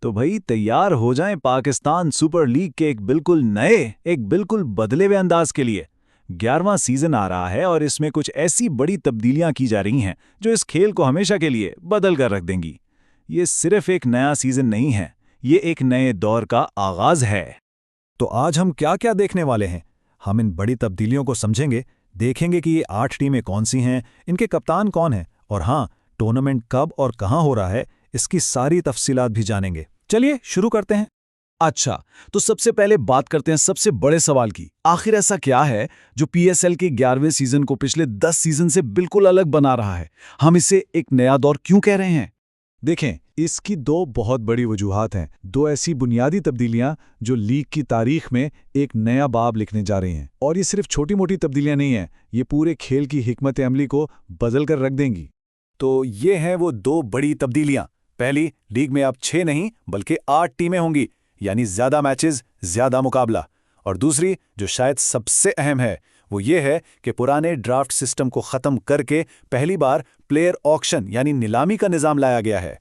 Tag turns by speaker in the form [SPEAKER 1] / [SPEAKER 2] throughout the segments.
[SPEAKER 1] तो भाई तैयार हो जाएं पाकिस्तान सुपर लीग के एक बिल्कुल बदले हुए अंदाज के लिए। 11वां सीजन आ रहा है और इसमें कुछ ऐसी बड़ी तब्दीलियां की जा रही हैं जो इस खेल को हमेशा के लिए बदल कर रख देंगी। ये सिर्फ एक नया सीजन नहीं है, ये एक नए दौर का आगाज है।
[SPEAKER 2] तो आज हम क्या क्या देखने वाले हैं? हम इन बड़ी तब्दीलियों को समझेंगे, देखेंगे कि ये 8 टीमें कौन सी हैं, इनके कप्तान कौन हैं और हाँ, टूर्नामेंट कब और कहाँ हो रहा है, इसकी सारी तफसीलात भी जानेंगे। चलिए शुरू करते हैं।
[SPEAKER 1] अच्छा, तो सबसे पहले बात करते हैं सबसे बड़े सवाल की। आखिर ऐसा क्या है जो पीएसएल के 11वें सीजन को पिछले 10 सीजन से बिल्कुल अलग बना रहा है? हम इसे एक नया दौर क्यों कह रहे हैं?
[SPEAKER 2] देखें, इसकी 2 बहुत बड़ी वजूहात हैं। 2 ऐसी बुनियादी तब्दीलियां जो लीग की तारीख में एक नया बाब लिखने जा रही हैं। और ये सिर्फ छोटी मोटी तब्दीलियां नहीं हैं, ये पूरे खेल की हिकमत अमली को बदल कर रख देंगी।
[SPEAKER 1] तो ये हैं वो 2 बड़ी तब्दीलियां। पहली, लीग में अब 6 नहीं बल्कि 8 टीमें होंगी, यानी ज्यादा मैचेस, ज्यादा मुकाबला। और दूसरी, जो शायद सबसे अहम है, वो ये है कि पुराने ड्राफ्ट सिस्टम को खत्म करके पहली बार प्लेयर ऑक्शन यानी नीलामी का निजाम लाया गया है।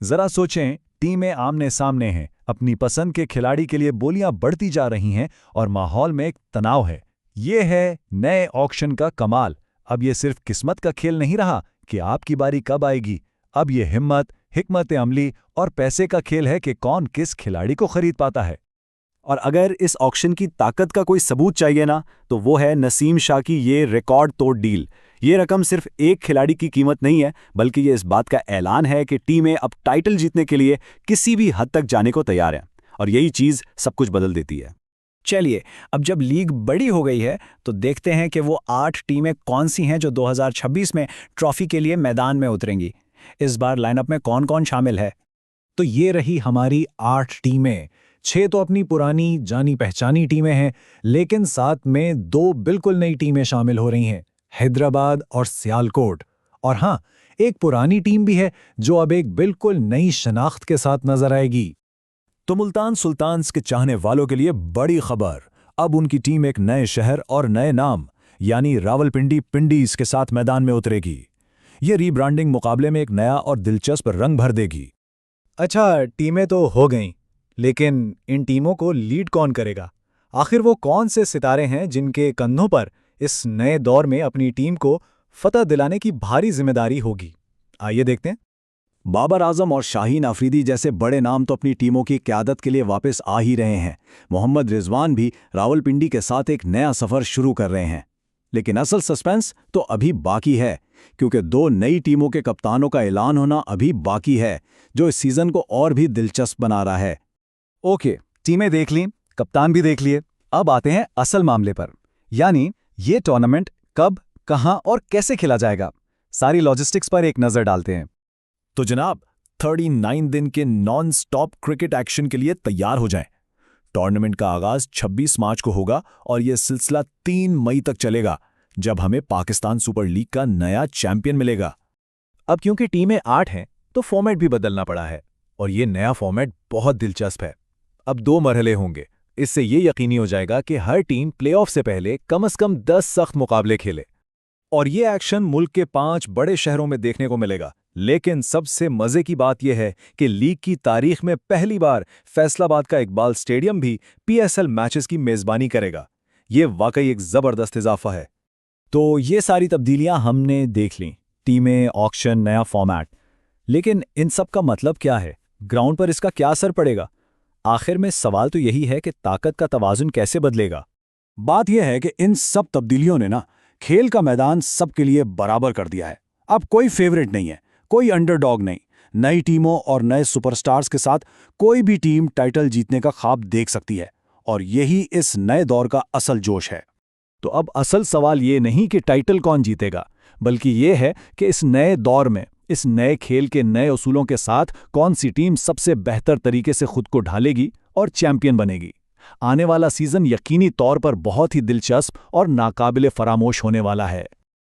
[SPEAKER 2] जरा सोचें, टीमें आमने सामने हैं, अपनी पसंद के खिलाड़ी के लिए बोलियां बढ़ती जा रही हैं और माहौल में एक तनाव है। ये है नए ऑक्शन का कमाल। अब ये सिर्फ किस्मत का खेल नहीं रहा कि आपकी बारी कब आएगी। अब ये हिम्मत, हिकमत अमली और पैसे का खेल है कि कौन किस खिलाड़ी को खरीद पाता है।
[SPEAKER 3] और अगर इस ऑक्शन की ताकत का कोई सबूत चाहिए ना, तो वो है नसीम शाह की ये रिकॉर्ड तोड़ डील। ये रकम सिर्फ एक खिलाड़ी की कीमत नहीं है, बल्कि ये इस बात का ऐलान है कि टीमें अब टाइटल जीतने के लिए किसी भी हद तक जाने को तैयार हैं। और यही चीज़ सब कुछ बदल देती है।
[SPEAKER 4] चलिए, अब जब लीग बड़ी हो गई है तो देखते हैं कि वो 8 टीमें कौन सी हैं जो 2026 में ट्रॉफी के लिए मैदान में उतरेंगी। इस बार लाइनअप में कौन कौन शामिल है?
[SPEAKER 2] तो ये रही हमारी 8 टीमें। 6 तो अपनी पुरानी जानी पहचानी टीमें हैं, लेकिन साथ में 2 बिल्कुल नई टीमें शामिल हो रही हैं, हैदराबाद और सियालकोट। और हाँ, एक पुरानी टीम भी है जो अब एक बिल्कुल नई शनाख्त के साथ नजर आएगी। तो मुल्तान सुल्तान्स के चाहने वालों के लिए बड़ी खबर। अब उनकी टीम एक नए शहर और नए नाम यानी रावलपिंडी पिंडीज के साथ मैदान में उतरेगी। ये रीब्रांडिंग मुकाबले में एक नया और दिलचस्प रंग भर देगी।
[SPEAKER 5] अच्छा, टीमें तो हो गईं, लेकिन इन टीमों को लीड कौन करेगा? आखिर वो कौन से सितारे हैं जिनके कंधों पर इस नए दौर में अपनी टीम को फतह दिलाने की भारी जिम्मेदारी होगी? आइए देखते हैं।
[SPEAKER 1] बाबर आजम और शाहीन अफरीदी जैसे बड़े नाम तो अपनी टीमों की क़यादत के लिए वापस आ ही रहे हैं। मोहम्मद रिजवान भी रावलपिंडी के साथ एक नया सफ़र शुरू कर रहे हैं। लेकिन असल सस्पेंस तो अभी बाकी है, क्योंकि 2 नई टीमों के कप्तानों का ऐलान होना अभी बाकी है, जो इस सीज़न को और भी दिलचस्प बना रहा है।
[SPEAKER 5] ओके, टीमें देख लीं, कप्तान भी देख लिए। अब आते हैं असल मामले पर, यानी ये टूर्नामेंट कब, कहां और कैसे खेला जाएगा। सारी लॉजिस्टिक्स पर एक नज़र डालते हैं।
[SPEAKER 2] तो जनाब, 39 दिन के नॉन स्टॉप क्रिकेट एक्शन के लिए तैयार हो जाएं। टूर्नामेंट का आगाज 26 मार्च को होगा और यह सिलसिला 3 मई तक चलेगा, जब हमें पाकिस्तान सुपर लीग का नया चैंपियन मिलेगा।
[SPEAKER 5] अब क्योंकि टीमें 8 हैं, तो फॉर्मेट भी बदलना पड़ा है और ये नया फॉर्मेट बहुत दिलचस्प है। अब 2 मरहले होंगे। इससे ये यकीनी हो जाएगा कि हर टीम प्लेऑफ से पहले कम से कम 10 सख्त मुकाबले खेले। और ये एक्शन मुल्क के 5 बड़े शहरों में देखने को मिलेगा। लेकिन सबसे मजे की बात यह है कि लीग की तारीख में पहली बार फैसलाबाद का इकबाल स्टेडियम भी पीएसएल मैचेस की मेजबानी करेगा। ये वाकई एक जबरदस्त इजाफा है।
[SPEAKER 2] तो ये सारी तब्दीलियां हमने देख लीं, टीमें, ऑक्शन, नया फॉर्मेट। लेकिन इन सब का मतलब क्या है? ग्राउंड पर इसका क्या असर पड़ेगा? आखिर में सवाल तो यही है कि ताकत का तवाजुन कैसे बदलेगा।
[SPEAKER 1] बात यह है कि इन सब तब्दीलियों ने ना खेल का मैदान सबके लिए बराबर कर दिया है। अब कोई फेवरेट नहीं है, कोई अंडरडॉग नहीं। नई टीमों और नए सुपरस्टार्स के साथ कोई भी टीम टाइटल जीतने का ख्वाब देख सकती है, और यही इस नए दौर का असल जोश है।
[SPEAKER 2] तो अब असल सवाल ये नहीं कि टाइटल कौन जीतेगा, बल्कि ये है कि इस नए दौर में, इस नए खेल के नए उसूलों के साथ कौन सी टीम सबसे बेहतर तरीके से खुद को ढालेगी और चैंपियन बनेगी। आने वाला सीजन यकीनी तौर पर बहुत ही दिलचस्प और नाकाबिले फरामोश होने वाला है।